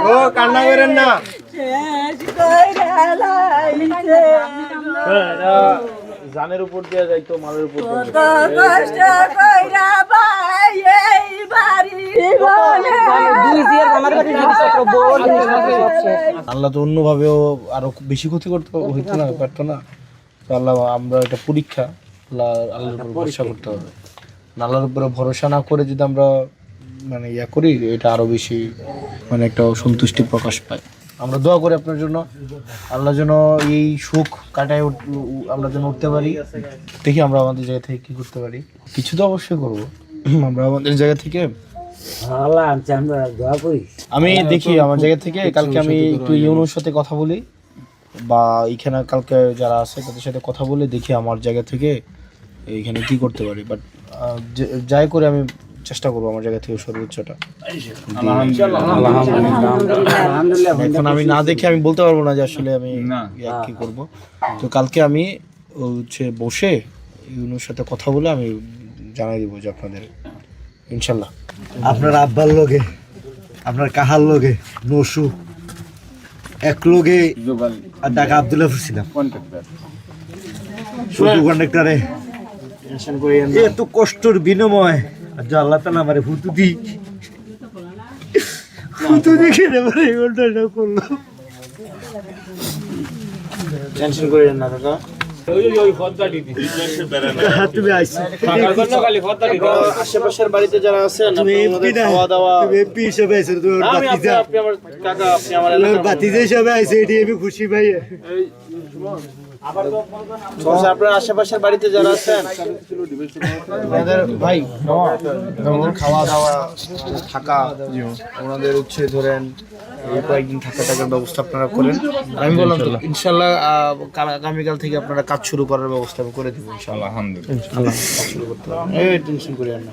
ও কান্না করেন না। জানের উপর দিয়ে যাইতো মালের উপর আল্লাহ তো অন্যভাবেও আরো বেশি ক্ষতি করতে হইতো না, পারতো না। তো আল্লাহ, আমরা এটা পরীক্ষা, আল্লাহর উপর ভরসা করতে হবে। আল্লাহর উপরে ভরসা না করে যদি আমরা মানে ইয়া করি, এটা আরো বেশি মানে একটা সন্তুষ্টি প্রকাশ পায়। আমরা দোয়া করি আপনার জন্য, আল্লাহ যেন এই সুখ কাটায় আমরা যেন উঠতে পারি। দেখি আমরা আমাদের জায়গা থেকে কি করতে পারি, কিছু তো অবশ্যই করবো আমরা আমাদের জায়গা থেকে। আমি দেখি আমার জায়গা থেকে কালকে আমি একটু ইউনুর সাথে কথা বলি, বা এইখানে কালকে যারা আছে তাদের সাথে কথা বলে দেখি আমার জায়গা থেকে এইখানে কি করতে পারি। বাট যাই করে আমি চেষ্টা করবো আমার জায়গা থেকে সর্বোচ্চটা। এখন আমি না দেখে আমি বলতে পারবো না যে আসলে আমি কি করব। তো কালকে আমি হচ্ছে বসে ইউনুর সাথে কথা বলে আমি জানাই দিব যে আপনাদের ইনশাল্লাহ। আপনার আব্বার লগে, আপনার কাহার লগে, নসু এক লগে আর ঢাকা আব্দুল্লাহ ছিলাম শুধু কন্ডাক্টরে এত কষ্টর বিনিময় যে আল্লাহ তাআলা আমারে ফুটু দেখে এবারে এই ঘটনাটা করলো। টেনশন করেন না দাদা, তুমি আইছো আশেপাশের বাড়িতে যারা আছেন তুমি এমপি না, খাওয়া দাওয়া তুমি এমপি হিসেবে আইছো, তোমার বাতিজা, আপনি আমার কাকা, আপনি আমার তোমার এলাকার বাতিজা হিসেবে আইছো, এটি আমি খুশি ভাই। আপনার আশেপাশের বাড়িতে যারা আছেন ওনাদের ভাই ওনাদের খাওয়া দাওয়া থাকা, ওনাদের হচ্ছে ধরেন এই কয়েকদিন টাকার ব্যবস্থা আপনারা করেন। আর আমি বললাম তো ইনশাল্লাহ আগামীকাল থেকে আপনারা কাজ শুরু করার ব্যবস্থা আমি করে দেবো ইনশাল্লাহ। আলহামদুলিল্লাহ কাজ শুরু করতে হবে, টেনশন করেন না।